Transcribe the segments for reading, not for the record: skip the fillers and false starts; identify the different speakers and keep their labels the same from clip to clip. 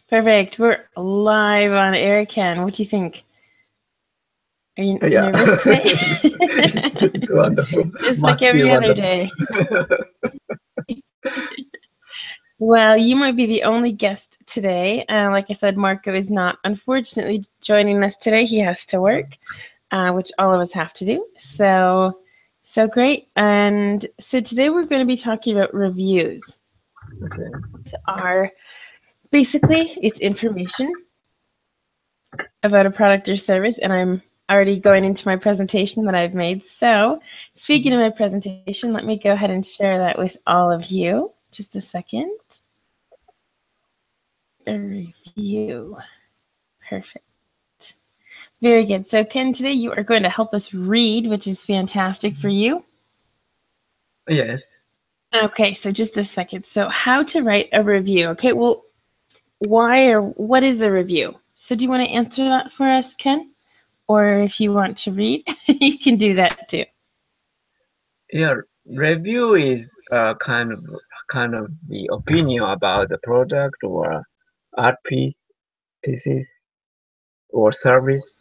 Speaker 1: Perfect. We're live on air, Ken. What do you think? Are you
Speaker 2: Yeah,
Speaker 1: nervous today?
Speaker 2: it's wonderful.
Speaker 1: Just like
Speaker 2: Must be
Speaker 1: every other
Speaker 2: wonderful.
Speaker 1: day. Well, you might be the only guest today. Like I said, Marco is not unfortunately joining us today. He has to work, which all of us have to do. So great. And so today we're going to be talking about reviews.
Speaker 2: Okay.
Speaker 1: Are basically it's information about a product or service, and I'm already going into my presentation that I've made. So speaking of my presentation, let me go ahead and share that with all of you. Just a second. A review. Perfect. Very good. So Ken, today you are going to help us read, which is fantastic for you.
Speaker 2: Yes.
Speaker 1: Okay, so just a second. So how to write a review. Okay, well, why or what is a review? So do you want to answer that for us, Ken? Or if you want to read, you can do that too.
Speaker 2: Yeah, review is kind of the opinion about the product or art pieces or service.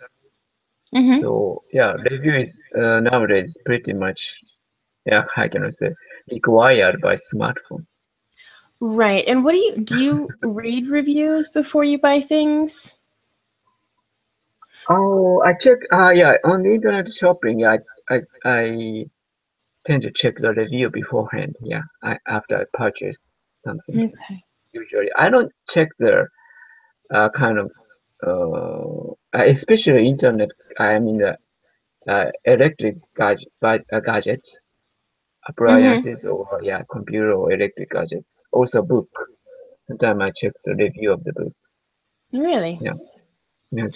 Speaker 1: Mm-hmm.
Speaker 2: So yeah, review is nowadays pretty much, yeah, how can I say, required by smartphone.
Speaker 1: Right. And what do you read reviews before you buy things?
Speaker 2: Oh, I check. Yeah, on the internet shopping, I tend to check the review beforehand. Yeah, after I purchase something.
Speaker 1: Okay.
Speaker 2: Usually, I don't check the kind of especially internet. I mean the electric gadgets,
Speaker 1: Mm-hmm.
Speaker 2: appliances, or yeah, computer or electric gadgets. Also, book. Sometimes I check the review of the book.
Speaker 1: Really?
Speaker 2: Yeah, yes.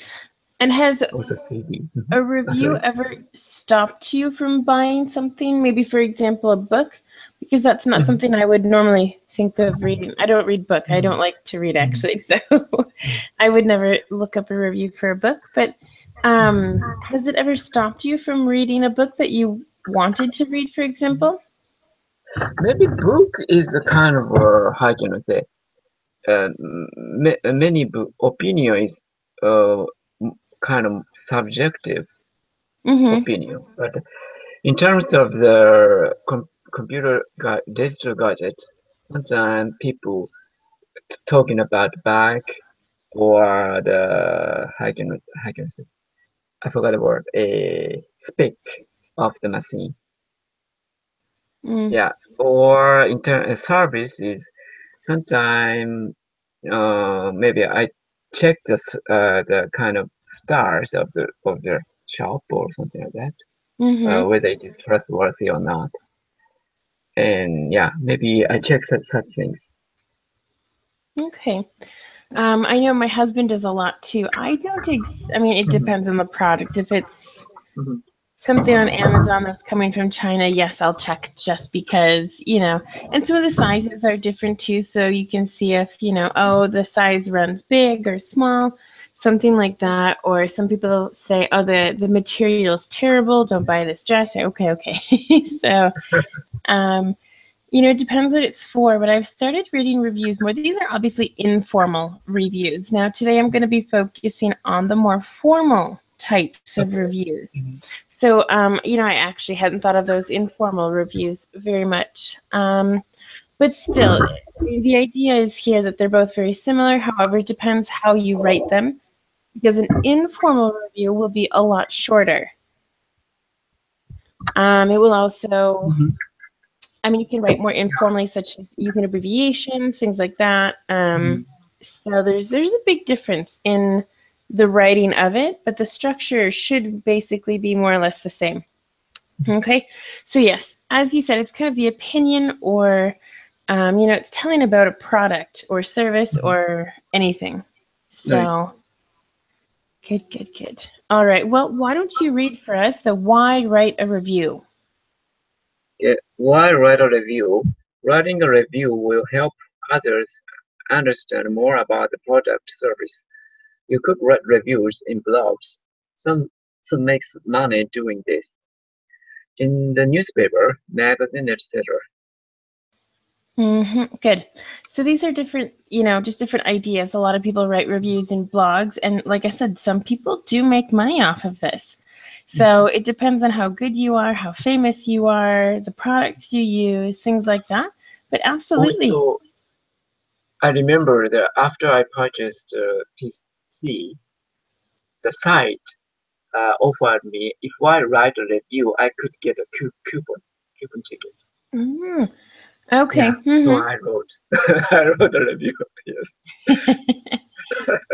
Speaker 1: And has
Speaker 2: Also CD.
Speaker 1: a review
Speaker 2: Sorry.
Speaker 1: ever stopped you from buying something? Maybe, for example, a book? Because that's not
Speaker 2: Mhm,
Speaker 1: something I would normally think of reading. I don't read book. I don't
Speaker 2: mhm,
Speaker 1: like to read
Speaker 2: mhm,
Speaker 1: actually, so I would never look up a review for a book. But has it ever stopped you from reading a book that you wanted to read, for
Speaker 2: mhm.
Speaker 1: example?
Speaker 2: Maybe book is a kind of how can I say? Many book opinion is uh, kind of subjective
Speaker 1: Mm-hmm.
Speaker 2: opinion, but in terms of the digital gadgets, sometimes people talking about bag or the how can I say? I forgot the word. A spec of the machine.
Speaker 1: Mm.
Speaker 2: Yeah, or internet service is sometimes maybe I check the kind of stars of the shop or something like that,
Speaker 1: Mm-hmm.
Speaker 2: whether it is trustworthy or not. And yeah, maybe I check such things.
Speaker 1: Okay. I know my husband does a lot too. I mean, it
Speaker 2: Mhm,
Speaker 1: depends on the product. If it's
Speaker 2: mhm,
Speaker 1: something on Amazon that's coming from China, yes, I'll check just because, and some of the sizes are different too. So you can see if, oh, the size runs big or small, something like that. Or some people say, oh, the material is terrible. Don't buy this dress. Okay, okay. So, um, it depends what it's for, but I've started reading reviews more. These are obviously informal reviews. Now, today I'm going to be focusing on the more formal types of
Speaker 2: okay.
Speaker 1: reviews.
Speaker 2: Mhm,
Speaker 1: So, I actually hadn't thought of those informal reviews very much. But still, the idea is here that they're both very similar. However, it depends how you write them, because an informal review will be a lot shorter. It will also,
Speaker 2: mhm.
Speaker 1: you can write more informally, such as using abbreviations, things like that.
Speaker 2: Mhm.
Speaker 1: So there's a big difference in the writing of it, but the structure should basically be more or less the same. Okay, so yes, as you said, it's kind of the opinion or, it's telling about a product or service
Speaker 2: Mhm.
Speaker 1: or anything.
Speaker 2: Right.
Speaker 1: So good, good, good. All right, well, why don't you read for us the why write a review?
Speaker 2: Yeah. Why write a review? Writing a review will help others understand more about the product service. You could write reviews in blogs. Some makes money doing this. In the newspaper, magazine, etc.
Speaker 1: Good. So these are different, just different ideas. A lot of people write reviews in blogs. And like I said, some people do make money off of this. So it depends on how good you are, how famous you are, the products you use, things like that. But absolutely.
Speaker 2: Also, I remember that after I purchased a PC, the site offered me if I write a review, I could get a coupon ticket.
Speaker 1: Okay.
Speaker 2: Yeah, so I wrote I wrote a review. Yes.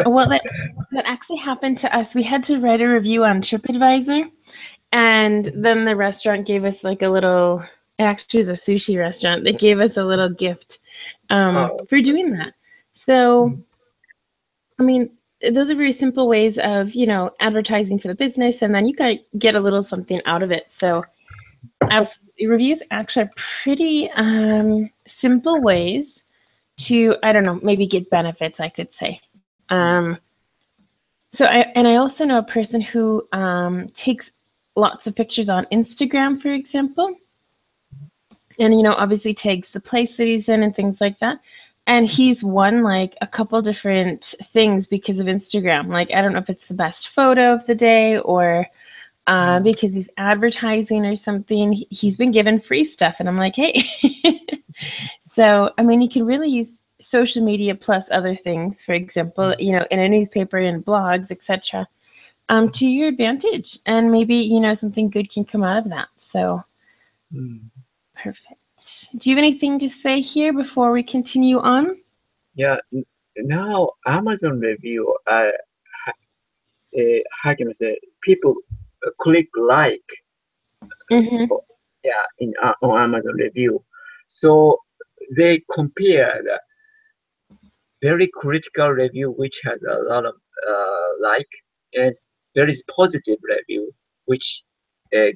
Speaker 1: Well, that actually happened to us. We had to write a review on TripAdvisor, and then the restaurant gave us like a little. It actually was a sushi restaurant. They gave us a little gift for doing that. So, I mean, those are very simple ways of advertising for the business, and then you can get a little something out of it. So, absolutely, reviews actually are pretty simple ways to, I don't know, maybe get benefits, I could say. So I also know a person who takes lots of pictures on Instagram, for example, and obviously tags the place that he's in and things like that. And he's won like a couple different things because of Instagram. Like, I don't know if it's the best photo of the day or because he's advertising or something. He's been given free stuff, and I'm like, hey. So I mean, you can really use social media plus other things, for example, in a newspaper and blogs, etc., to your advantage, and maybe something good can come out of that. So perfect. Do you have anything to say here before we continue on?
Speaker 2: Yeah, now Amazon review, how can I say, people click like, yeah, on Amazon review, so they compare the very critical review, which has a lot of like, and there is positive review, which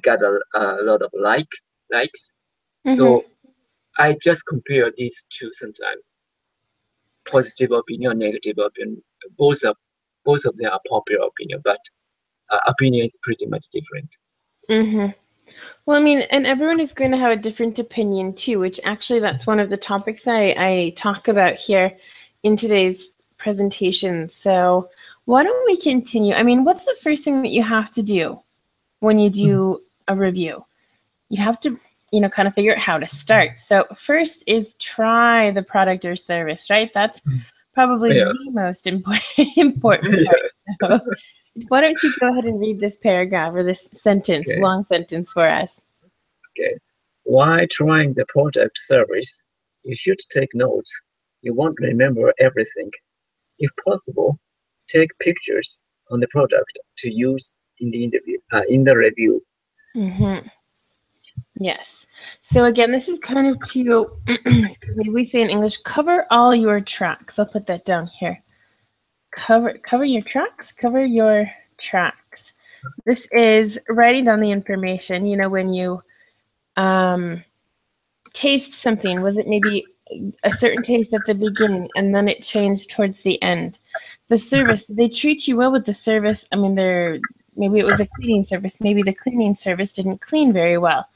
Speaker 2: got a lot of likes. So I just compare these two sometimes. Positive opinion, negative opinion. Both of them are popular opinion, but opinion is pretty much different.
Speaker 1: Well, I mean, and everyone is going to have a different opinion too, which actually that's one of the topics I talk about here in today's presentation. So why don't we continue? I mean, what's the first thing that you have to do when you do a review? You have to, kind of figure out how to start. So first is try the product or service, right? That's probably the most important part. So why don't you go ahead and read this paragraph or this sentence, long sentence for us?
Speaker 2: Okay. While trying the product service, you should take notes. You won't remember everything. If possible, take pictures on the product to use in the review.
Speaker 1: Yes. So again, this is kind of to, excuse me, we say in English, cover all your tracks. I'll put that down here. Cover your tracks. Cover your tracks. This is writing down the information. When you taste something, was it maybe a certain taste at the beginning and then it changed towards the end? The service, they treat you well with the service. I mean, maybe it was a cleaning service. Maybe the cleaning service didn't clean very well.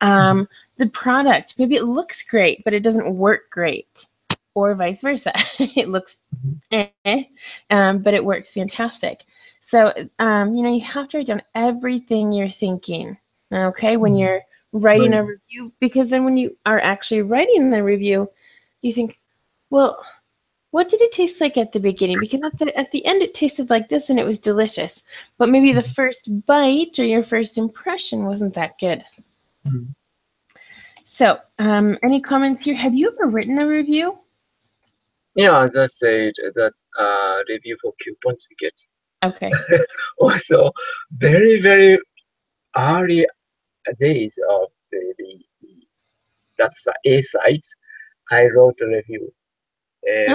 Speaker 1: The product, maybe it looks great, but it doesn't work great, or vice versa. It looks but it works fantastic. So, you have to write down everything you're thinking, okay, when you're writing a review, because then when you are actually writing the review, you think, well, what did it taste like at the beginning? Because at the end, it tasted like this and it was delicious. But maybe the first bite or your first impression wasn't that good. So, any comments here? Have you ever written a review?
Speaker 2: Yeah, as I said, that review for coupon tickets.
Speaker 1: Okay.
Speaker 2: Also, very, very early days of that's A site, I wrote a review.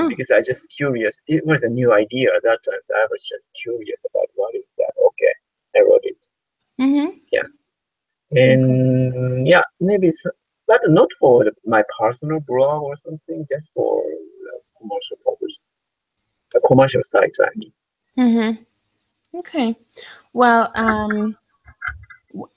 Speaker 2: Because I was just curious. It was a new idea at that time, so I was just curious about what is that. Okay, I wrote it. Yeah. And yeah, maybe but not for my personal blog or something, just for commercial purpose, a commercial sites, I mean.
Speaker 1: Okay. Well,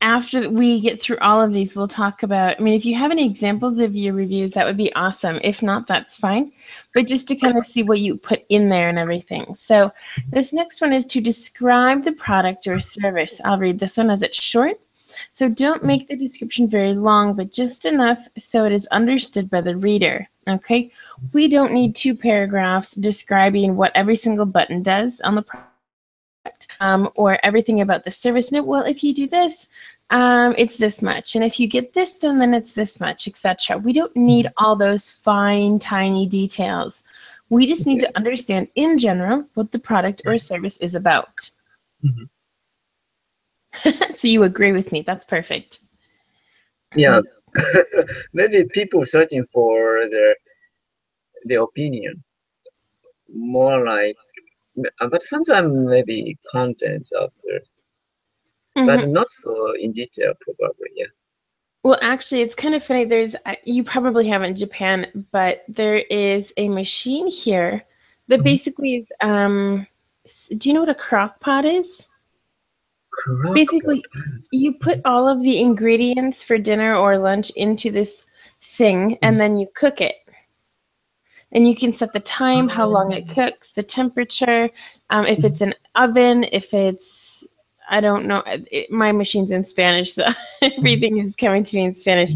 Speaker 1: after we get through all of these, we'll talk about, I mean, if you have any examples of your reviews, that would be awesome. If not, that's fine. But just to kind of see what you put in there and everything. So this next one is to describe the product or service. I'll read this one as it's short. So don't make the description very long, but just enough so it is understood by the reader. Okay? We don't need 2 paragraphs describing what every single button does on the product. Or everything about the service. No, well, if you do this, it's this much. And if you get this done, then it's this much, etc. We don't need all those fine, tiny details. We just need to understand in general what the product or service is about. So you agree with me. That's perfect.
Speaker 2: Yeah. Maybe people searching for the opinion more like, but sometimes maybe contents of the, but not so in detail probably. Yeah.
Speaker 1: Well, actually, it's kind of funny. There's, you probably have it in Japan, but there is a machine here that basically is, do you know what a crock pot is? Basically, you put all of the ingredients for dinner or lunch into this thing, and then you cook it. And you can set the time, how long it cooks, the temperature, if it's an oven, if it's, I don't know, my machine's in Spanish, so everything is coming to me in Spanish.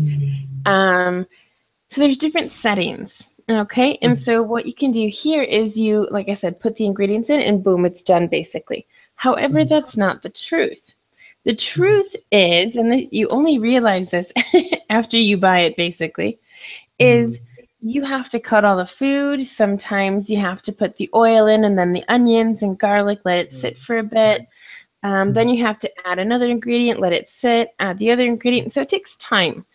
Speaker 1: So there's different settings, okay? And so what you can do here is you, like I said, put the ingredients in and boom, it's done basically. However, that's not the truth. The truth is, and you only realize this after you buy it basically, is you have to cut all the food. Sometimes you have to put the oil in and then the onions and garlic, let it sit for a bit. Then you have to add another ingredient, let it sit, add the other ingredient. So it takes time.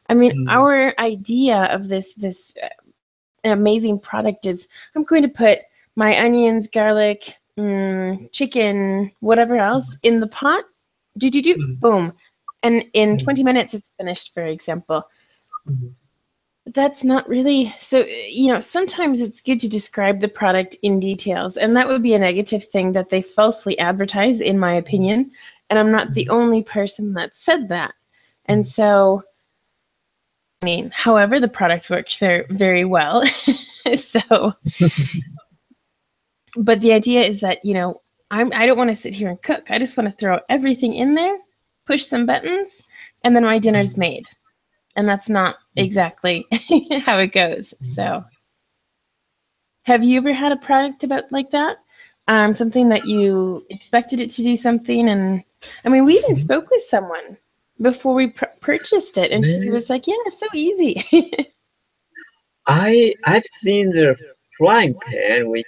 Speaker 1: I mean, our idea of this amazing product is I'm going to put my onions, garlic, chicken, whatever else in the pot, boom. And in 20 minutes, it's finished, for example. That's not really, so, sometimes it's good to describe the product in details, and that would be a negative thing that they falsely advertise, in my opinion, and I'm not the only person that said that. And so, I mean, however, the product works very, very well. So, but the idea is that, I don't want to sit here and cook. I just want to throw everything in there, push some buttons, and then my dinner's made. And that's not exactly how it goes. So have you ever had a product about like that? Something that you expected it to do something, and I mean, we even spoke with someone before we purchased it, and she was like, "Yeah, it's so easy."
Speaker 2: I've seen the frying pan which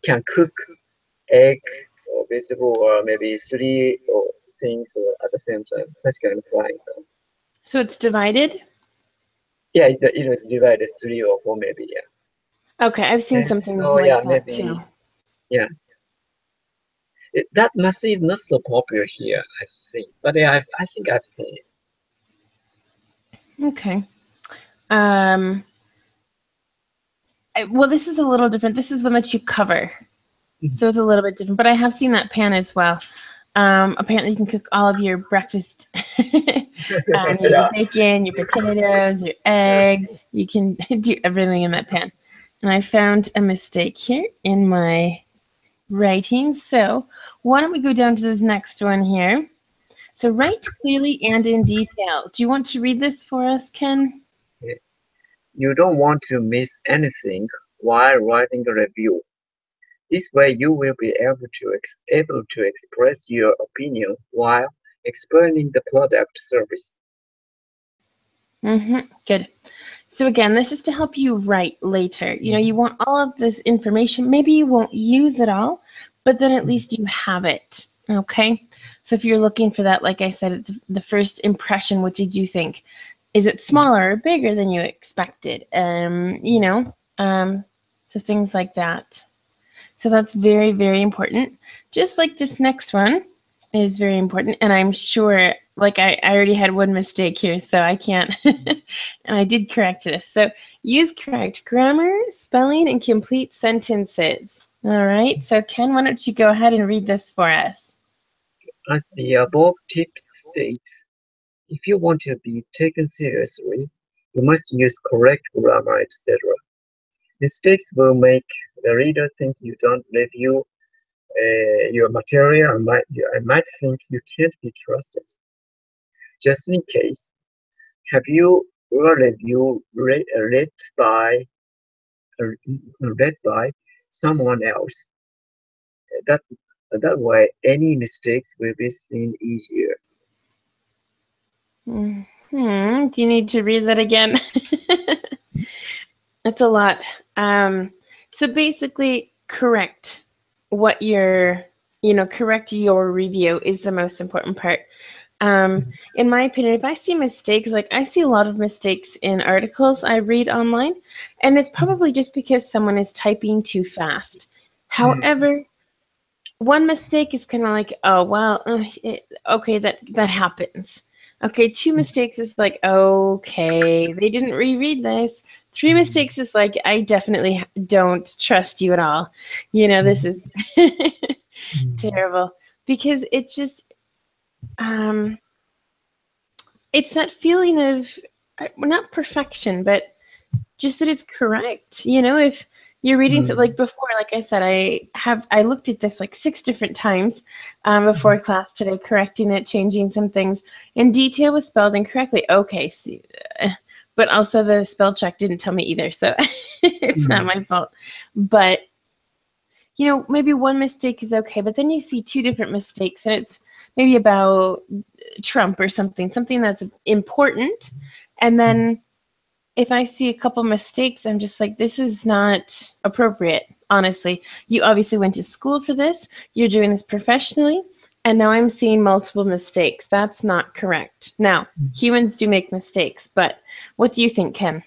Speaker 2: can cook egg or vegetable or maybe 3 or things at the same time. Such kind of frying pan.
Speaker 1: So it's divided?
Speaker 2: Yeah, it was divided 3 or 4 maybe. Yeah.
Speaker 1: Okay, I've seen something like that maybe, too.
Speaker 2: Yeah. That machine is not so popular here, I think. But yeah, I think I've seen it.
Speaker 1: Okay. Well, this is a little different. This is one that you cover. So it's a little bit different. But I have seen that pan as well. Apparently, you can cook all of your breakfast. Your bacon, your potatoes, your eggs. You can do everything in that pan. And I found a mistake here in my writing. So why don't we go down to this next one here? So write clearly and in detail. Do you want to read this for us, Ken?
Speaker 2: You don't want to miss anything while writing a review. This way you will be able to express your opinion while explaining the product service.
Speaker 1: Good. So again, this is to help you write later. You want all of this information. Maybe you won't use it all, but then at least you have it. Okay. So if you're looking for that, like I said, the first impression, what did you think? Is it smaller or bigger than you expected? So things like that. So that's very, very important. Just like this next one is very important. And I'm sure like I already had one mistake here, so I can't. And I did correct this. So use correct grammar, spelling, and complete sentences. All right. So Ken, why don't you go ahead and read this for us?
Speaker 2: As the above tip states, if you want to be taken seriously, you must use correct grammar, etc. Mistakes will make the reader think you don't review your material and might think you can't be trusted. Just in case, have you a review read by someone else? That that way, any mistakes will be seen easier.
Speaker 1: Do you need to read that again? That's a lot. So basically, correct what correct your review is the most important part. In my opinion, if I see mistakes, like I see a lot of mistakes in articles I read online, and it's probably just because someone is typing too fast. However, one mistake is kind of like, oh, well, okay, that happens. Okay, two mistakes is like, okay, they didn't reread this. Three mistakes is like, I definitely don't trust you at all. This is terrible because it just, it's that feeling of not perfection, but just that it's correct. If you're reading something like before, like I said, I looked at this like 6 different times before class today, correcting it, changing some things, and detail was spelled incorrectly. Okay, but also the spell check didn't tell me either, so it's not my fault. But maybe one mistake is okay, but then you see 2 different mistakes, and it's maybe about Trump or something that's important, and then if I see a couple mistakes, I'm just like, this is not appropriate, honestly. You obviously went to school for this. You're doing this professionally. And now I'm seeing multiple mistakes. That's not correct. Now, humans do make mistakes, but what do you think, Ken?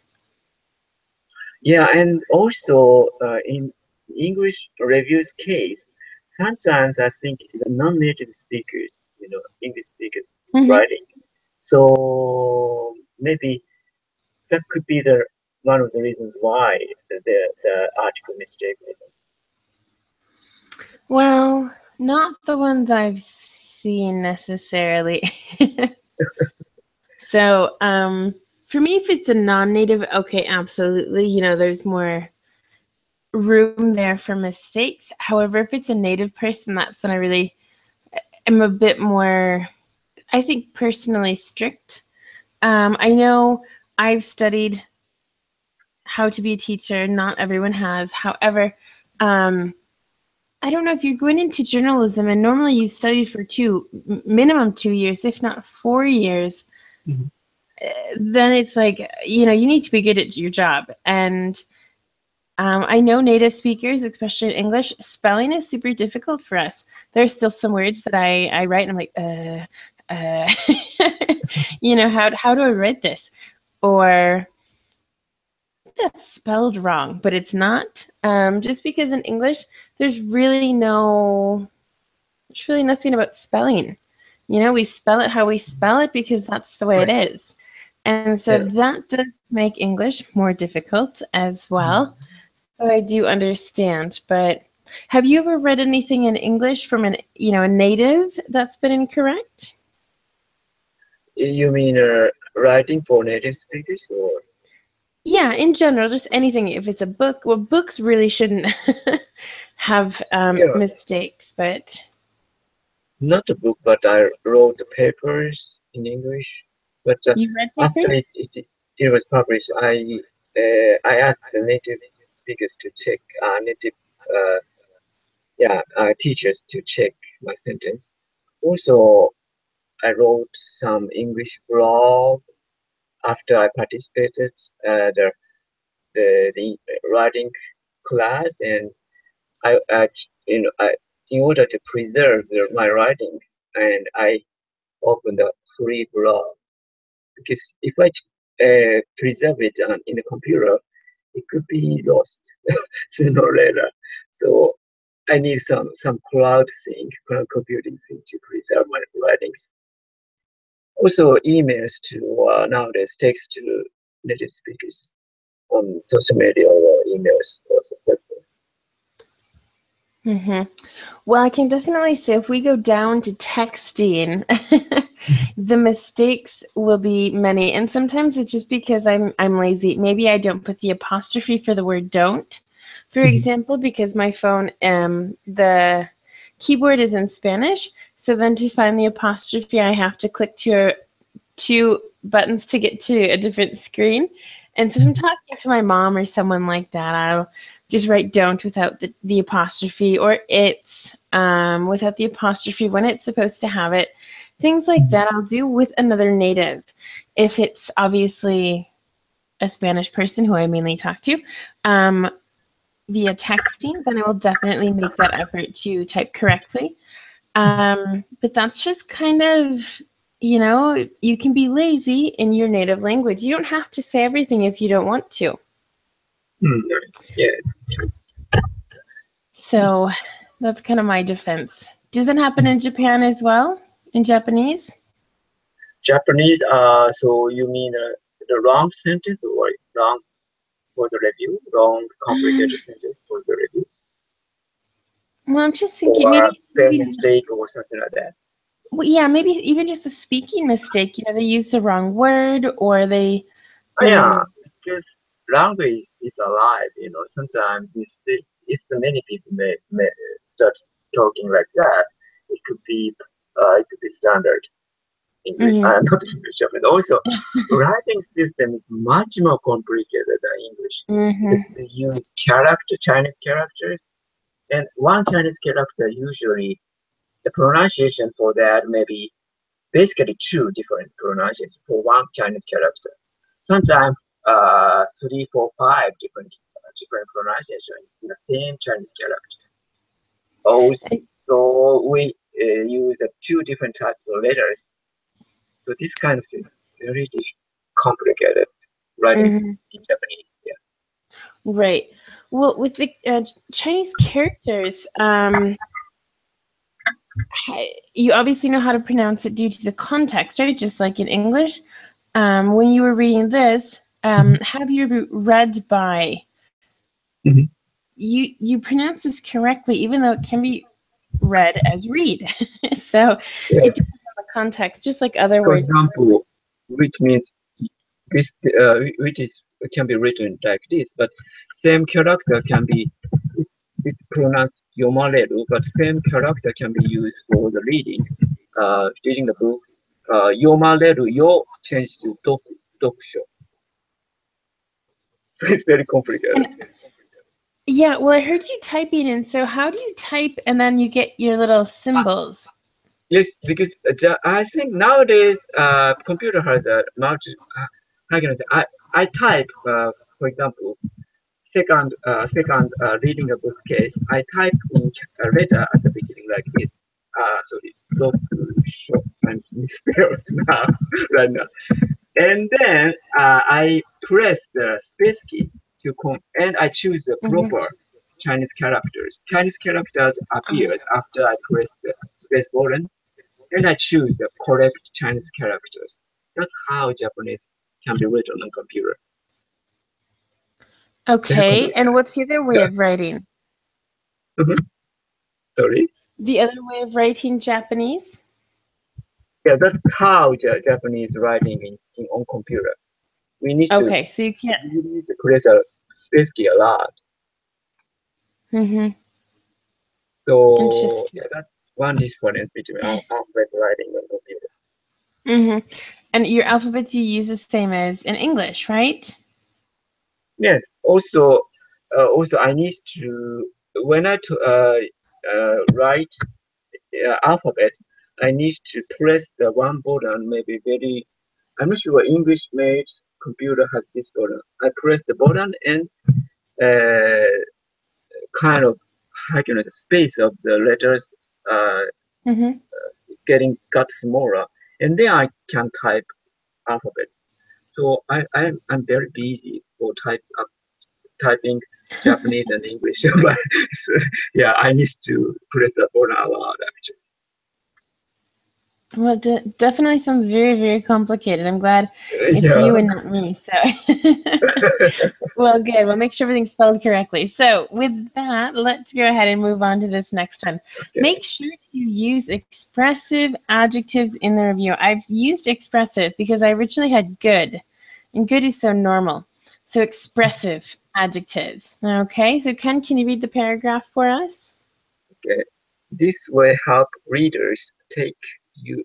Speaker 2: Yeah, and also in English reviews case, sometimes I think the non-native speakers, English speakers, is
Speaker 1: Mm-hmm.
Speaker 2: writing. So maybe that could be the one of the reasons why the article mistake was.
Speaker 1: Well, not the ones I've seen necessarily. So, for me, if it's a non-native, okay, absolutely. There's more room there for mistakes. However, if it's a native person, that's when I really am a bit more, I think, personally strict. I know I've studied how to be a teacher. Not everyone has. However, I don't know if you're going into journalism, and normally you studied for minimum 2 years, if not 4 years. Then it's like, you need to be good at your job. And I know native speakers, especially in English, spelling is super difficult for us. There's still some words that I write and I'm like, how do I write this? Or that's spelled wrong, but it's not. Just because in English, there's really nothing about spelling. We spell it how we spell it because that's the way it is. And so that does make English more difficult as well. So I do understand, but have you ever read anything in English from a native that's been incorrect?
Speaker 2: You mean writing for native speakers, or?
Speaker 1: Yeah, in general, just anything. If it's a book, well, books really shouldn't have
Speaker 2: Yeah,
Speaker 1: mistakes, but
Speaker 2: not a book, but I wrote the papers in English. But
Speaker 1: you read
Speaker 2: after
Speaker 1: papers?
Speaker 2: it was published, I asked the native speakers to check native teachers to check my sentence. Also, I wrote some English blog after I participated the writing class, and I in order to preserve my writings, and I opened a free blog because if I preserve it in the computer, it could be lost sooner or later. So I need some cloud computing thing to preserve my writings. Also, emails to nowadays text to native speakers on social media or emails or success.
Speaker 1: Well, I can definitely say if we go down to texting, the mistakes will be many, and sometimes it's just because I'm lazy. Maybe I don't put the apostrophe for the word "don't," for example, because my phone the keyboard is in Spanish. So then to find the apostrophe, I have to click two buttons to get to a different screen. And so if I'm talking to my mom or someone like that, I'll just write "don't" without the apostrophe, or "it's" without the apostrophe when it's supposed to have it. Things like that I'll do with another native. If it's obviously a Spanish person who I mainly talk to via texting, then I will definitely make that effort to type correctly. But that's just kind of, you can be lazy in your native language. You don't have to say everything if you don't want to.
Speaker 2: Yeah.
Speaker 1: So that's kind of my defense. Does it happen in Japan as well? In Japanese?
Speaker 2: Japanese, so you mean the wrong sentence or wrong for the review? Wrong complicated sentence for the review?
Speaker 1: Well, I'm just thinking
Speaker 2: Or spell
Speaker 1: maybe
Speaker 2: mistake or something like that?
Speaker 1: well, yeah, maybe even just a speaking mistake. They use the wrong word, or they,
Speaker 2: Oh, yeah, because language is alive, sometimes mistake, if the many people may start talking like that, it could be standard English. Not English, but also writing system is much more complicated than English because we use Chinese characters, and one Chinese character usually the pronunciation for that may be basically two different pronunciations for one Chinese character. Sometimes three, four, five different pronunciations in the same Chinese character. Also, we use two different types of letters. So this kind of thing is very complicated writing in Japanese. Yeah.
Speaker 1: right. Well, with the Chinese characters, you obviously know how to pronounce it due to the context, right? Just like in English. When you were reading this, have you read by? You pronounce this correctly, even though it can be read as read. So
Speaker 2: Yeah.
Speaker 1: it depends on the context, just like other
Speaker 2: For
Speaker 1: words.
Speaker 2: example, which means this, which is can be written like this, but same character can be it's pronounced yomareru, but same character can be used for the reading the book. Yomareru yo changed to dokusho. So it's very complicated.
Speaker 1: Yeah, well, I heard you typing, and so how do you type and then you get your little symbols?
Speaker 2: Yes, because I think nowadays computer has a multi. How can I say? I type, for example, second reading a book case, I type in a letter at the beginning like this. Sorry, look short and misspelled now, right now. And then I press the space key and I choose the proper Chinese characters. Chinese characters appeared after I press the space button, and I choose the correct Chinese characters. That's how Japanese can be written on computer.
Speaker 1: Okay, and what's the other way of writing?
Speaker 2: Sorry.
Speaker 1: The other way of writing Japanese?
Speaker 2: Yeah, that's how Japanese writing on computer. We need to
Speaker 1: Okay, so you can't.
Speaker 2: we need to create a space key a lot. So
Speaker 1: Interesting.
Speaker 2: yeah, that's one difference between alphabet writing and computer.
Speaker 1: And your alphabets you use the same as in English, right?
Speaker 2: Yes. Also, I need to when I write alphabet, I need to press the one button. Maybe very. I'm not sure English made computer has this button. I press the button and uh, kind of how can I say, space of the letters uh, got smaller, and then I can type alphabet. So I'm very busy for typing Japanese and English, but yeah, I need to press the button a lot actually.
Speaker 1: Well, it definitely sounds very, very complicated. I'm glad it's
Speaker 2: Yeah.
Speaker 1: you and not me. So, well, good. We'll make sure everything's spelled correctly. So, with that, let's go ahead and move on to this next one.
Speaker 2: Okay.
Speaker 1: Make sure you use expressive adjectives in the review. I've used expressive because I originally had good, and good is so normal. So, expressive adjectives. Okay, so Ken, can you read the paragraph for us?
Speaker 2: Okay. This will help readers take you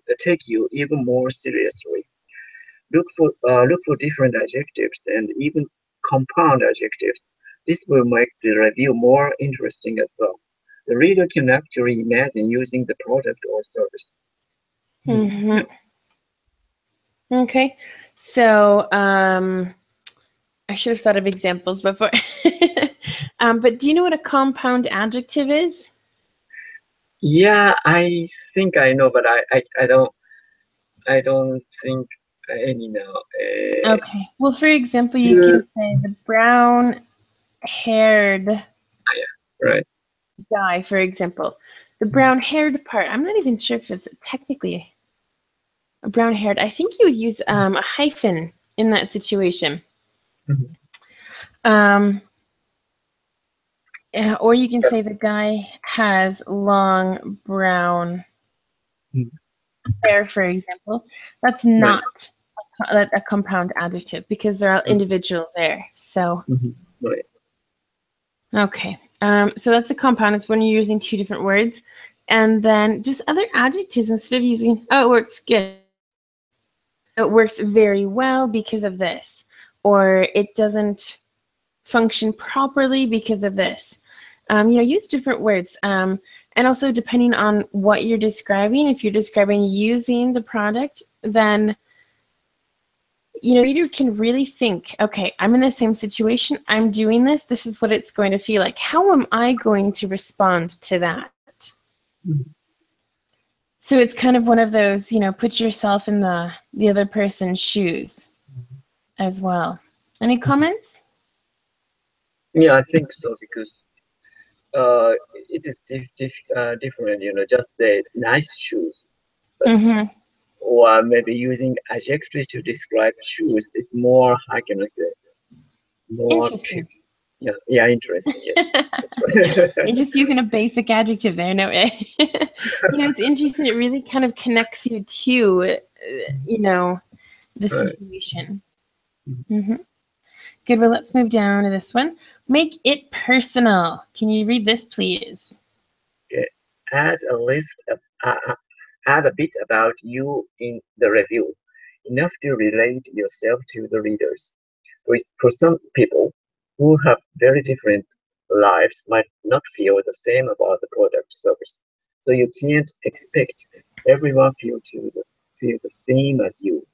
Speaker 2: even more seriously. Look for different adjectives and even compound adjectives. This will make the review more interesting as well. The reader can actually imagine using the product or service.
Speaker 1: Mm-hmm. Okay, so I should have thought of examples before. But do you know what a compound adjective is?
Speaker 2: Yeah, I think I know, but I don't think any now.
Speaker 1: Okay. Well, for example, you
Speaker 2: To
Speaker 1: can say the brown-haired
Speaker 2: yeah, right.
Speaker 1: guy, for example. The brown-haired part, I'm not even sure if it's technically a brown-haired. I think you would use a hyphen in that situation.
Speaker 2: Mhm.
Speaker 1: Um, or you can say the guy has long brown
Speaker 2: Mhm.
Speaker 1: hair, for example. That's
Speaker 2: Right.
Speaker 1: not a compound adjective because they're all individual there. So,
Speaker 2: Mhm. Right.
Speaker 1: okay. So that's a compound. It's when you're using two different words. And then just other adjectives instead of using, oh, it works good. It works very well because of this. Or it doesn't function properly because of this. Use different words. And also, depending on what you're describing, if you're describing using the product, then reader can really think, okay, I'm in the same situation, I'm doing this is what it's going to feel like. How am I going to respond to that?
Speaker 2: Mhm.
Speaker 1: So it's kind of one of those, put yourself in the other person's shoes as well. Any comments?
Speaker 2: Yeah, I think so because it is different. Just say nice shoes, but
Speaker 1: Mm-hmm.
Speaker 2: or maybe using adjectives to describe shoes. It's more, how can I say, more,
Speaker 1: Interesting.
Speaker 2: yeah, yeah, interesting. Yes, that's right.
Speaker 1: You're just using a basic adjective there. No, it's interesting. It really kind of connects you to, the
Speaker 2: Right.
Speaker 1: situation. Mm-hmm. Good. Well, let's move down to this one. Make it personal. Can you read this, please?
Speaker 2: Okay. Add a list of add a bit about you in the review, enough to relate yourself to the readers. For some people who have very different lives might not feel the same about the product service. So you can't expect everyone feel the same as you.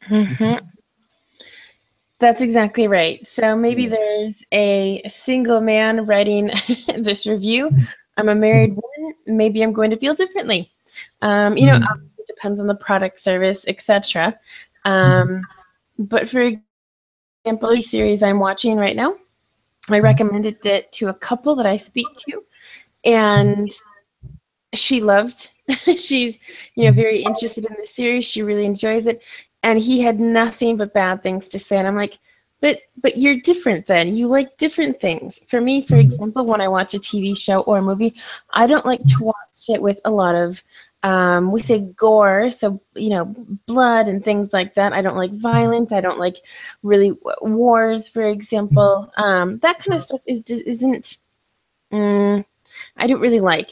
Speaker 1: Mm-hmm. That's exactly right. So maybe
Speaker 2: Yeah.
Speaker 1: there's a single man writing this review. I'm a married woman. Maybe I'm going to feel differently.
Speaker 2: Mhm.
Speaker 1: It depends on the product, service, etc.
Speaker 2: Mhm.
Speaker 1: But for example, a series I'm watching right now, I recommended it to a couple that I speak to, and she loved. She's, very interested in the series. She really enjoys it, and he had nothing but bad things to say. And I'm like, but you're different then. You like different things. For me, for
Speaker 2: Mhm.
Speaker 1: example, when I watch a TV show or a movie, I don't like to watch it with a lot of we say gore, so blood and things like that. I don't like violent. I don't like really wars, for example. That kind of stuff isn't. Mm, I don't really like.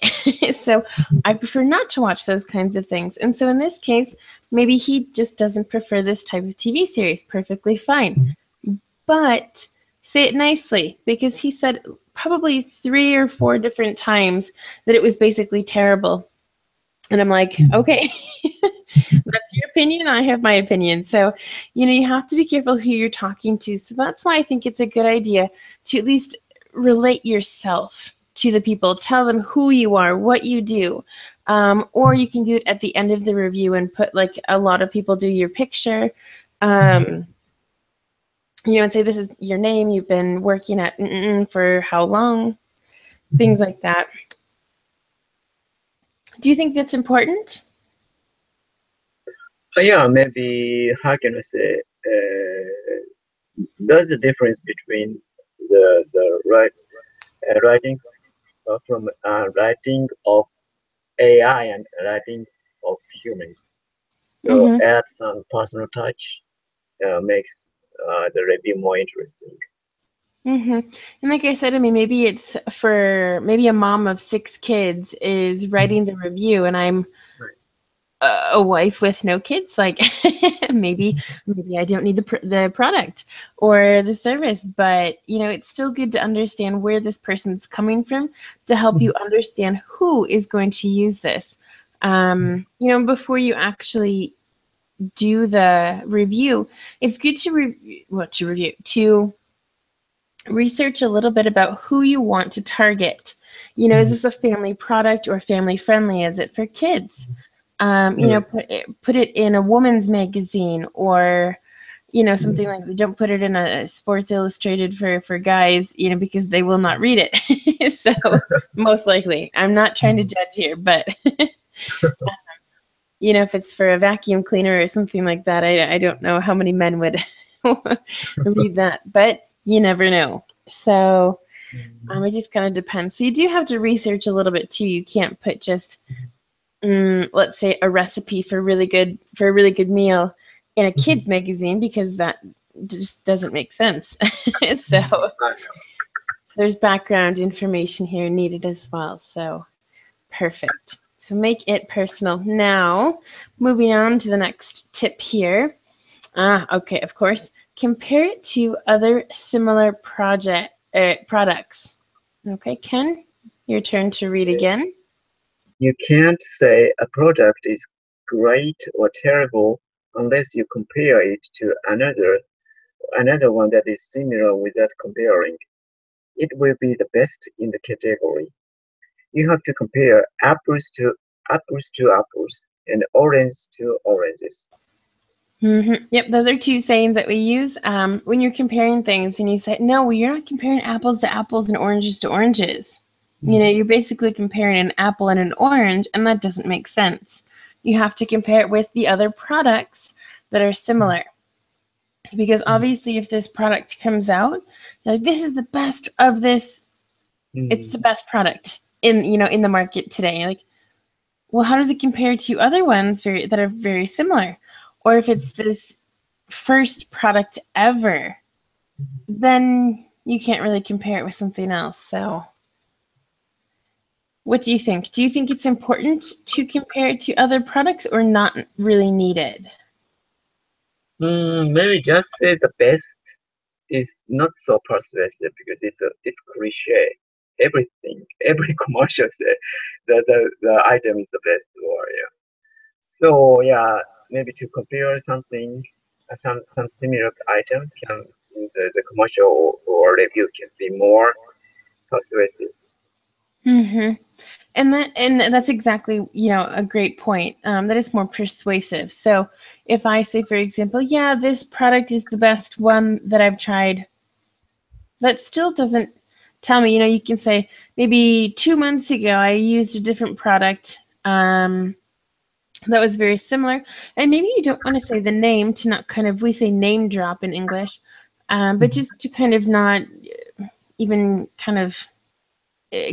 Speaker 1: So I prefer not to watch those kinds of things. And so in this case, maybe he just doesn't prefer this type of TV series. Perfectly fine. But say it nicely because he said probably 3 or 4 different times that it was basically terrible. And I'm like, okay, that's your opinion. I have my opinion. So, you have to be careful who you're talking to. So that's why I think it's a good idea to at least relate yourself to the people. Tell them who you are, what you do. Or you can do it at the end of the review and put, like a lot of people do, your picture. Um, and say this is your name. You've been working at for how long? Things like that. Do you think that's important?
Speaker 2: Yeah, maybe how can I say? There's a difference between the writing from writing of AI and writing of humans. So
Speaker 1: Mm-hmm.
Speaker 2: add some personal touch makes the review more interesting.
Speaker 1: Mm-hmm. And like I said, I mean, maybe it's for maybe a mom of 6 kids is writing the review, and I'm
Speaker 2: Right.
Speaker 1: a wife with no kids. Like maybe I don't need the product or the service, but it's still good to understand where this person's coming from to help you understand who is going to use this. Before you actually do the review, it's good to review to research a little bit about who you want to target. Is this a family product or family friendly? Is it for kids?
Speaker 2: Right.
Speaker 1: Put it in a woman's magazine, or something like that. Don't put it in a Sports Illustrated for guys, because they will not read it. So most likely, I'm not trying to judge here, but if it's for a vacuum cleaner or something like that, I don't know how many men would read that, but you never know. So it just kind of depends. So you do have to research a little bit too. You can't put just, let's say, a recipe for a really good meal in a kids magazine, because that just doesn't make sense. So there's background information here needed as well. So perfect. So make it personal. Now, moving on to the next tip here. Okay, of course. Compare it to other similar products. Okay, Ken, your turn to read again.
Speaker 2: You can't say a product is great or terrible unless you compare it to another one that is similar without comparing. It will be the best in the category. You have to compare apples and orange to oranges.
Speaker 1: Yep, those are two sayings that we use when you're comparing things, and you say, no, well, you're not comparing apples to apples and oranges to oranges. You're basically comparing an apple and an orange, and that doesn't make sense. You have to compare it with the other products that are similar. Because obviously, if this product comes out, you're like, this is the best of this, it's the best product in the market today. You're like, well, how does it compare to other ones that are very similar? Or if it's this first product ever, then you can't really compare it with something else. So what do you think? Do you think it's important to compare it to other products, or not really needed?
Speaker 2: Maybe just say the best is not so persuasive because it's cliche. Every commercial say the item is the best, or yeah. So yeah, maybe to compare something, some similar items can the commercial or review can be more persuasive.
Speaker 1: Mm-hmm. And that's exactly a great point. That it's more persuasive. So if I say, for example, yeah, this product is the best one that I've tried, that still doesn't tell me. You can say, maybe 2 months ago I used a different product that was very similar, and maybe you don't want to say the name to not kind of, we say name drop in English, but just to kind of not even kind of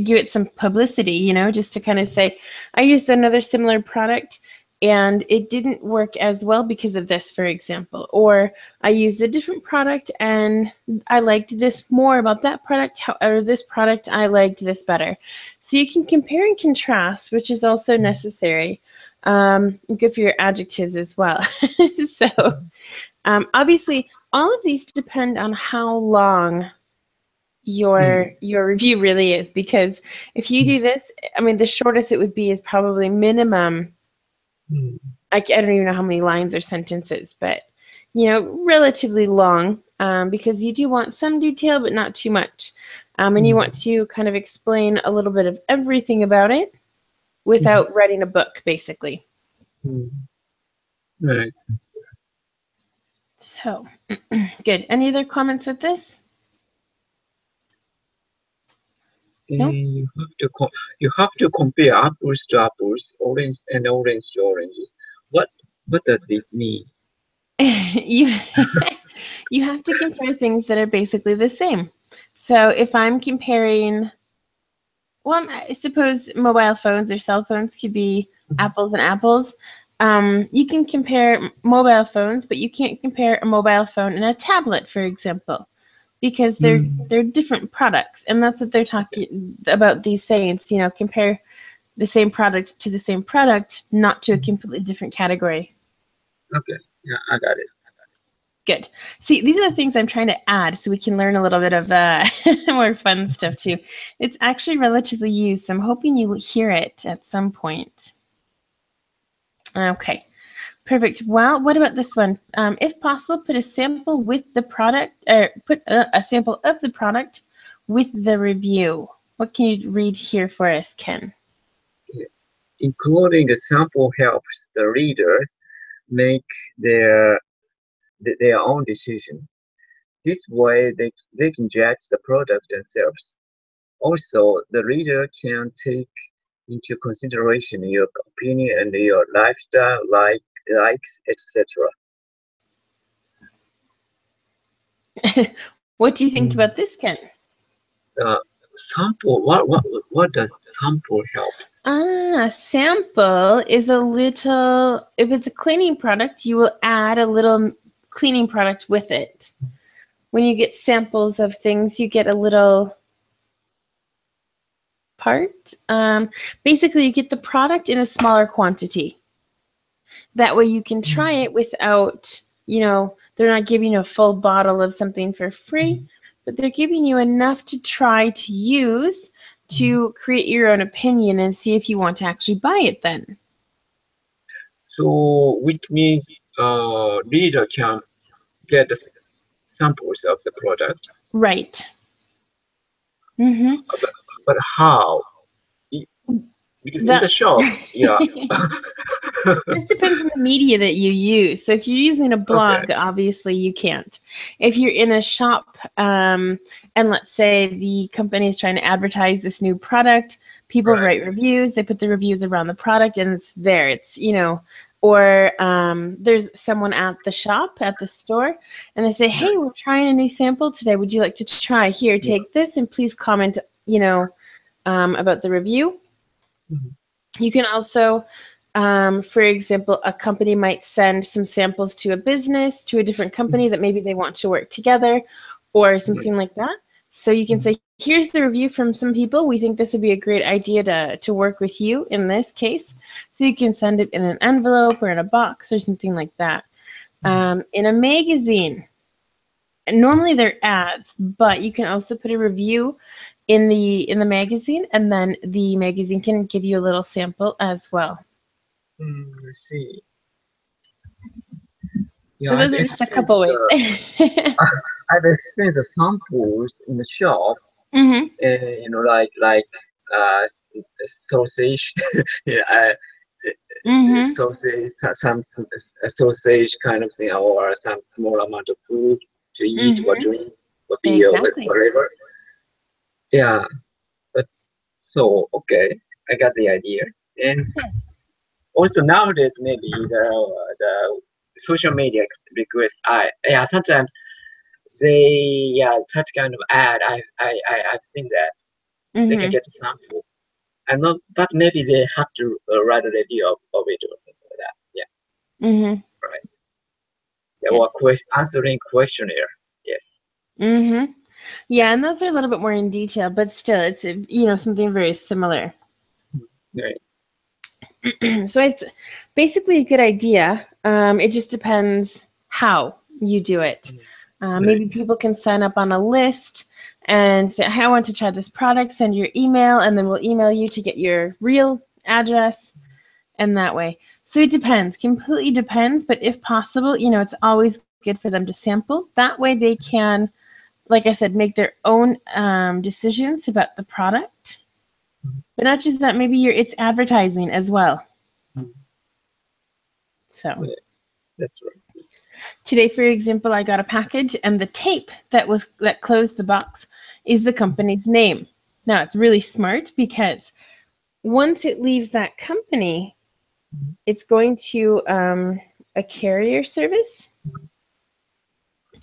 Speaker 1: give it some publicity, just to kind of say, I used another similar product and it didn't work as well because of this, for example. Or I used a different product and I liked this more about that product. However, this product, I liked this better. So you can compare and contrast, which is also necessary. Good for your adjectives as well. So obviously, all of these depend on how long your review really is, because if you do this, I mean, the shortest it would be is probably minimum, I don't even know how many lines or sentences, but relatively long, because you do want some detail but not too much, and you want to kind of explain a little bit of everything about it without writing a book, basically.
Speaker 2: Nice.
Speaker 1: So good. Any other comments with this? No.
Speaker 2: You have to compare apples to apples, orange to oranges. What? What does it mean?
Speaker 1: you you have to compare things that are basically the same. So if I'm comparing, well, I suppose mobile phones or cell phones could be apples and apples. You can compare mobile phones, but you can't compare a mobile phone and a tablet, for example, because they're different products, and that's what they're talking about. These sayings, compare the same product to the same product, not to a completely different category.
Speaker 2: Okay, yeah, I got it.
Speaker 1: Good. See, these are the things I'm trying to add so we can learn a little bit of more fun stuff too. It's actually relatively used, so I'm hoping you hear it at some point. Okay, perfect. Well, what about this one? If possible, put a sample with the product, or put a sample of the product with the review. What can you read here for us, Ken?
Speaker 2: Including a sample helps the reader make their own decision. This way, they can judge the product themselves. Also, the reader can take into consideration your opinion and your lifestyle, likes, etc.
Speaker 1: What do you think about this, Ken?
Speaker 2: Sample. What does sample helps?
Speaker 1: Sample is a little, if it's a cleaning product, you will add a little cleaning product with it. When you get samples of things, you get a little part. Basically, you get the product in a smaller quantity. That way you can try it without, they're not giving you a full bottle of something for free, but they're giving you enough to try to use to create your own opinion and see if you want to actually buy it then.
Speaker 2: So, which means reader can get the samples of the product.
Speaker 1: Right. Mm-hmm.
Speaker 2: But how? Because in the
Speaker 1: That's
Speaker 2: shop, yeah.
Speaker 1: This depends on the media that you use. So if you're using a blog,
Speaker 2: Okay.
Speaker 1: obviously you can't. If you're in a shop, and let's say the company is trying to advertise this new product, people
Speaker 2: Right.
Speaker 1: write reviews, they put the reviews around the product, and it's there. It's, or there's someone at the shop, at the store, and they say, hey, we're trying a new sample today. Would you like to try? Here,
Speaker 2: Yeah.
Speaker 1: take this, and please comment, about the review.
Speaker 2: Mhm.
Speaker 1: You can also, for example, a company might send some samples to a business, to a different company that maybe they want to work together or something like that. So you can say, here's the review from some people. We think this would be a great idea to work with you in this case. So you can send it in an envelope or in a box or something like that. In a magazine, normally they're ads, but you can also put a review in the magazine, and then the magazine can give you a little sample as well.
Speaker 2: I see. Yeah,
Speaker 1: So those are just a couple ways.
Speaker 2: I've experienced the samples in the shop,
Speaker 1: Mm-hmm.
Speaker 2: like sausage, yeah,
Speaker 1: Mm-hmm.
Speaker 2: sausage, some sausage kind of thing, or some small amount of food to eat or
Speaker 1: Mm-hmm.
Speaker 2: drink, or be
Speaker 1: Exactly.
Speaker 2: whatever. Yeah, but so okay, I got the idea. And also nowadays, maybe the social media request, sometimes they such kind of ad. I've seen that they can
Speaker 1: Mm-hmm.
Speaker 2: get a sample. And not, but maybe they have to write a review of it or something like that. Yeah,
Speaker 1: Mm-hmm.
Speaker 2: right. Yeah,
Speaker 1: Good.
Speaker 2: or answering questionnaire. Yes.
Speaker 1: Mm-hmm. Yeah, and those are a little bit more in detail, but still, it's something very similar.
Speaker 2: Right.
Speaker 1: So it's basically a good idea. It just depends how you do it.
Speaker 2: Right.
Speaker 1: Maybe people can sign up on a list and say, hey, I want to try this product, send your email, and then we'll email you to get your real address, and that way. So it depends, completely depends, but if possible, it's always good for them to sample. That way they can, like I said, make their own decisions about the product. But not just that, maybe it's advertising as well. So
Speaker 2: Yeah, that's right.
Speaker 1: today, for example, I got a package, and the tape that closed the box is the company's name. Now it's really smart because once it leaves that company, it's going to a carrier service.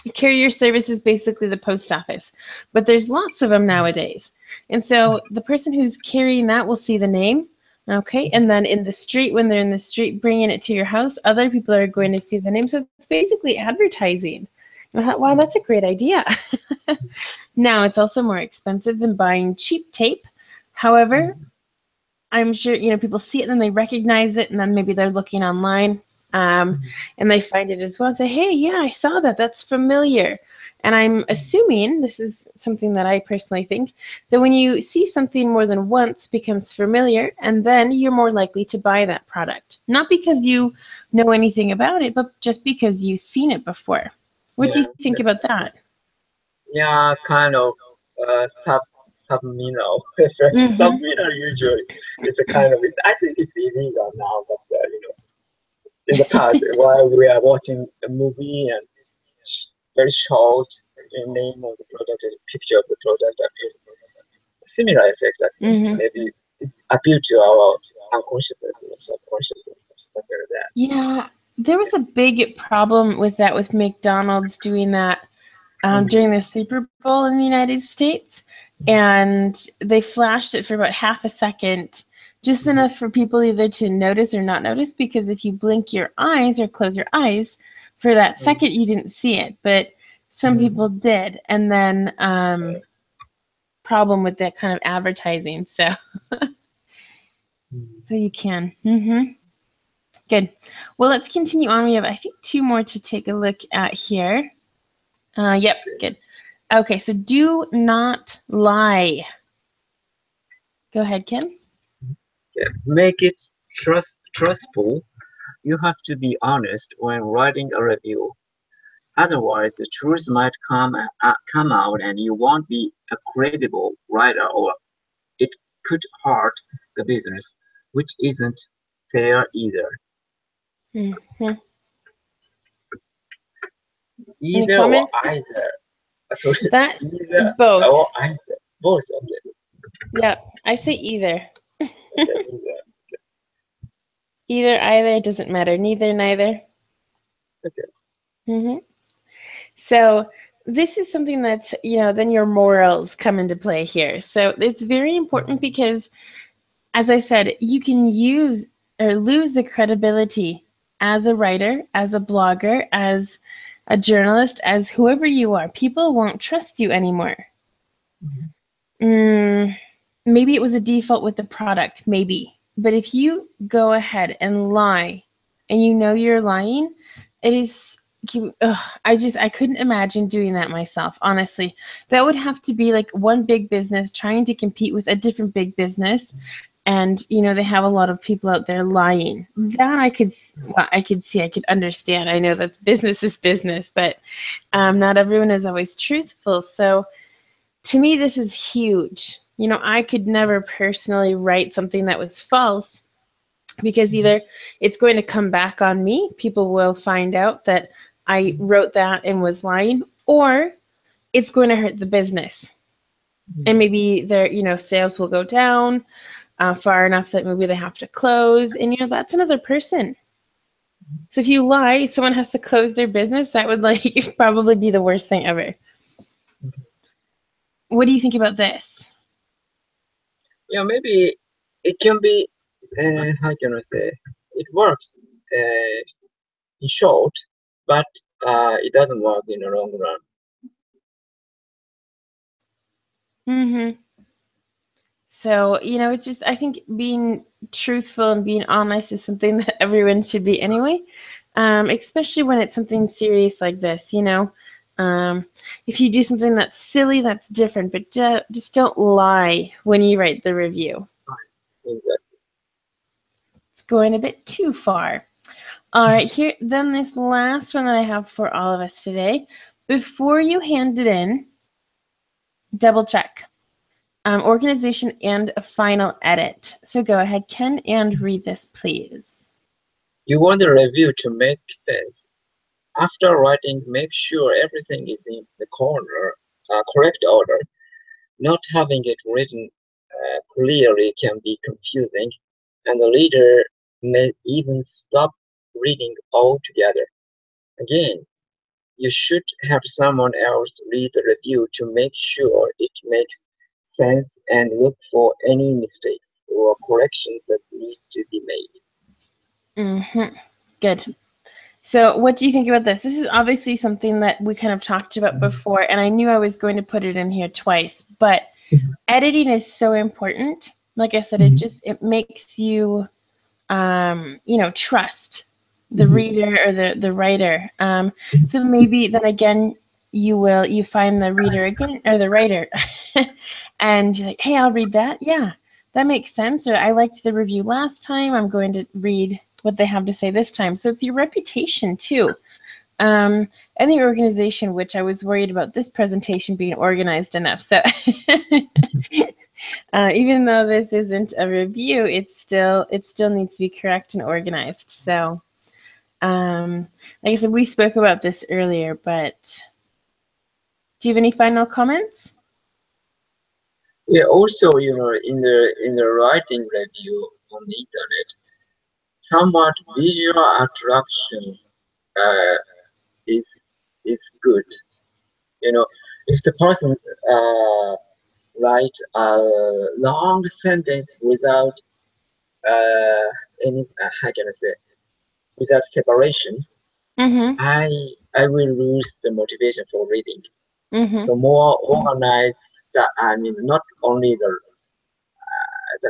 Speaker 1: A carrier service is basically the post office, but there's lots of them nowadays. And so the person who's carrying that will see the name, okay? And then in the street, when they're in the street bringing it to your house, other people are going to see the name. So it's basically advertising. I thought, wow, that's a great idea. Now, it's also more expensive than buying cheap tape. However, I'm sure, you know, people see it and then they recognize it, and then maybe they're looking online and they find it as well and say, hey, yeah, I saw that. That's familiar. And I'm assuming, this is something that I personally think, that when you see something more than once, becomes familiar, and then you're more likely to buy that product. Not because you know anything about it, but just because you've seen it before. What do you think about that?
Speaker 2: Yeah, kind of subliminal. Subliminal usually it's a kind of, I think it's illegal now, but in the past while we are watching a movie and very short name of the product and picture of the product appears, similar effect I think maybe it appeal to our unconsciousness or subconsciousness, something like that.
Speaker 1: Yeah, there was a big problem with that, with McDonald's doing that during the Super Bowl in the United States. And they flashed it for about half a second, just enough for people either to notice or not notice, because if you blink your eyes or close your eyes for that second, you didn't see it. But some people did. And then problem with that kind of advertising. So, so you can. Good. Well, let's continue on. We have, I think, 2 more to take a look at here. Yep, good. Okay, so do not lie. Go ahead, Ken.
Speaker 2: Yeah. Make it trustful. You have to be honest when writing a review. Otherwise, the truth might come out and you won't be a credible writer, or it could hurt the business, which isn't fair either. Either or either. Sorry,
Speaker 1: that
Speaker 2: either
Speaker 1: both
Speaker 2: or either. Both of them.
Speaker 1: Yep, I say either.
Speaker 2: Okay,
Speaker 1: Either, either, doesn't matter. Neither, neither.
Speaker 2: Okay.
Speaker 1: So this is something that's, you know, then your morals come into play here. So it's very important because, as I said, you can use or lose the credibility as a writer, as a blogger, as a journalist, as whoever you are. People won't trust you anymore. Maybe it was a default with the product, maybe. But if you go ahead and lie and you know you're lying, it is, I couldn't imagine doing that myself, honestly. That would have to be like one big business trying to compete with a different big business. And, you know, they have a lot of people out there lying. That I could see, I could understand. I know that business is business, but not everyone is always truthful. So to me, this is huge. You know, I could never personally write something that was false, because either it's going to come back on me, people will find out that I wrote that and was lying, or it's going to hurt the business. And maybe their, you know, sales will go down far enough that maybe they have to close. And, you know, that's another person. So if you lie, someone has to close their business. That would probably be the worst thing ever. What do you think about this?
Speaker 2: Yeah, maybe it can be, how can I say, it works in short, but it doesn't work in the long run.
Speaker 1: So, you know, it's just, I think being truthful and being honest is something that everyone should be anyway, especially when it's something serious like this, you know. If you do something that's silly, that's different, but just don't lie when you write the review.
Speaker 2: Exactly.
Speaker 1: It's going a bit too far. All right, here, then this last one that I have for all of us today. Before you hand it in, double check. Organization and a final edit. So go ahead, Ken, and read this, please.
Speaker 2: You want the review to make sense. After writing, make sure everything is in the correct order. Not having it written clearly can be confusing, and the reader may even stop reading all together. Again, you should have someone else read the review to make sure it makes sense and look for any mistakes or corrections that needs to be made.
Speaker 1: Good. So what do you think about this? This is obviously something that we kind of talked about before, and I knew I was going to put it in here twice, but editing is so important. Like I said, it makes you, trust the reader or the writer. So maybe then again, you find the reader again or the writer and you're like, hey, I'll read that. Yeah, that makes sense. Or I liked the review last time. I'm going to read what they have to say this time. So it's your reputation too. And the organization, which I was worried about this presentation being organized enough. So even though this isn't a review, it still needs to be correct and organized. So like I said, we spoke about this earlier, but do you have any final comments?
Speaker 2: Yeah, also, in the writing review on the internet, somewhat visual attraction is good. If the person write a long sentence without any how can I say, without separation, I will lose the motivation for reading. So more organized. Not only the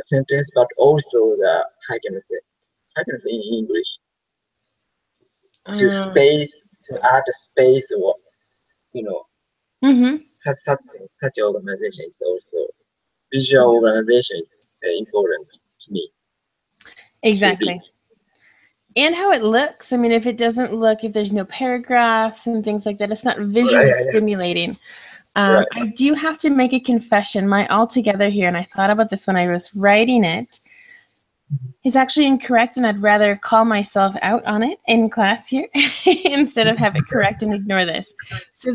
Speaker 2: sentence, but also the how can I say in English, to add a space, or such organization is also visual organization is important to me.
Speaker 1: Exactly. And how it looks. I mean, if it doesn't look, if there's no paragraphs and things like that, it's not visually stimulating. I do have to make a confession. My altogether here, and I thought about this when I was writing it, is actually incorrect, and I'd rather call myself out on it in class here instead of have it correct and ignore this. So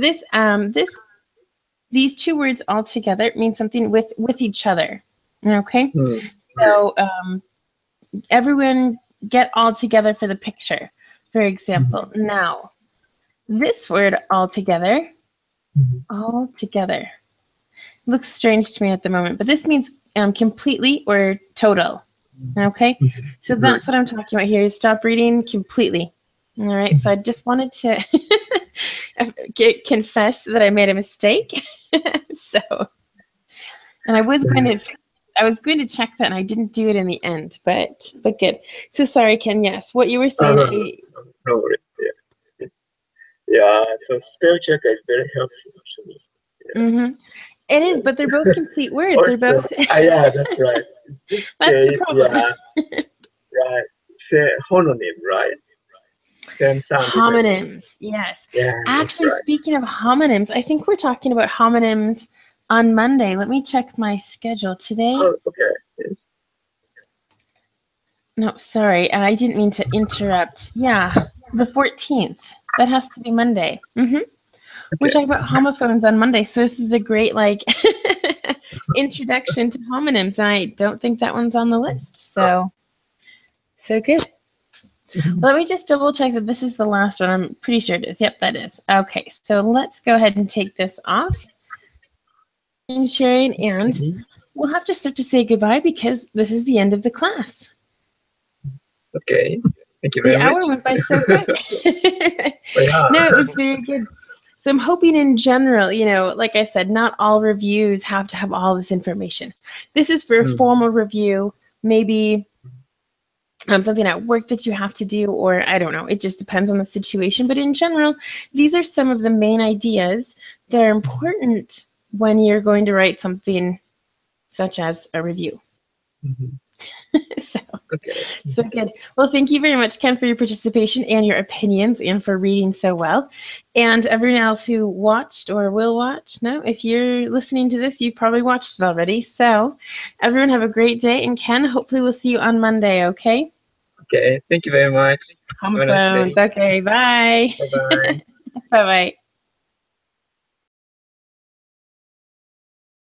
Speaker 1: these two words all together mean something with each other. Okay? So everyone get all together for the picture, for example. Now, this word all together looks strange to me at the moment, but this means completely or total. Okay, so that's what I'm talking about here. Is stop reading completely. All right, so I just wanted to confess that I made a mistake. And I was going to check that, and I didn't do it in the end, but good. So sorry, Ken. Yes, what you were saying.
Speaker 2: No worries. Yeah. So spell checker is very helpful to me.
Speaker 1: It is, but they're both complete words. They're both.
Speaker 2: Yeah, that's right.
Speaker 1: That's the problem.
Speaker 2: Right. Say homonym, right?
Speaker 1: Homonyms, yes.
Speaker 2: Yeah,
Speaker 1: actually, speaking of homonyms, I think we're talking about homonyms on Monday. Let me check my schedule today.
Speaker 2: Oh, okay.
Speaker 1: No, sorry, I didn't mean to interrupt. Yeah, the 14th. That has to be Monday. We're talking about homophones on Monday, so this is a great introduction to homonyms, and I don't think that one's on the list. So good. Let me just double check that this is the last one. I'm pretty sure it is. Yep, that is. Okay, so let's go ahead and take this off. And sharing, and we'll have to start to say goodbye because this is the end of the class.
Speaker 2: Okay, thank you very much.
Speaker 1: The hour went by so quick. No, it was very good. So I'm hoping in general, like I said, not all reviews have to have all this information. This is for a formal review, maybe something at work that you have to do, or I don't know. It just depends on the situation. But in general, these are some of the main ideas that are important when you're going to write something such as a review. So good. Well, thank you very much, Ken, for your participation and your opinions and for reading so well. And everyone else who watched or will watch, if you're listening to this, you've probably watched it already. So everyone have a great day. And Ken, hopefully we'll see you on Monday, okay?
Speaker 2: Okay, thank you very much.
Speaker 1: Homophones. Okay, bye.
Speaker 2: Bye-bye.
Speaker 1: Bye-bye.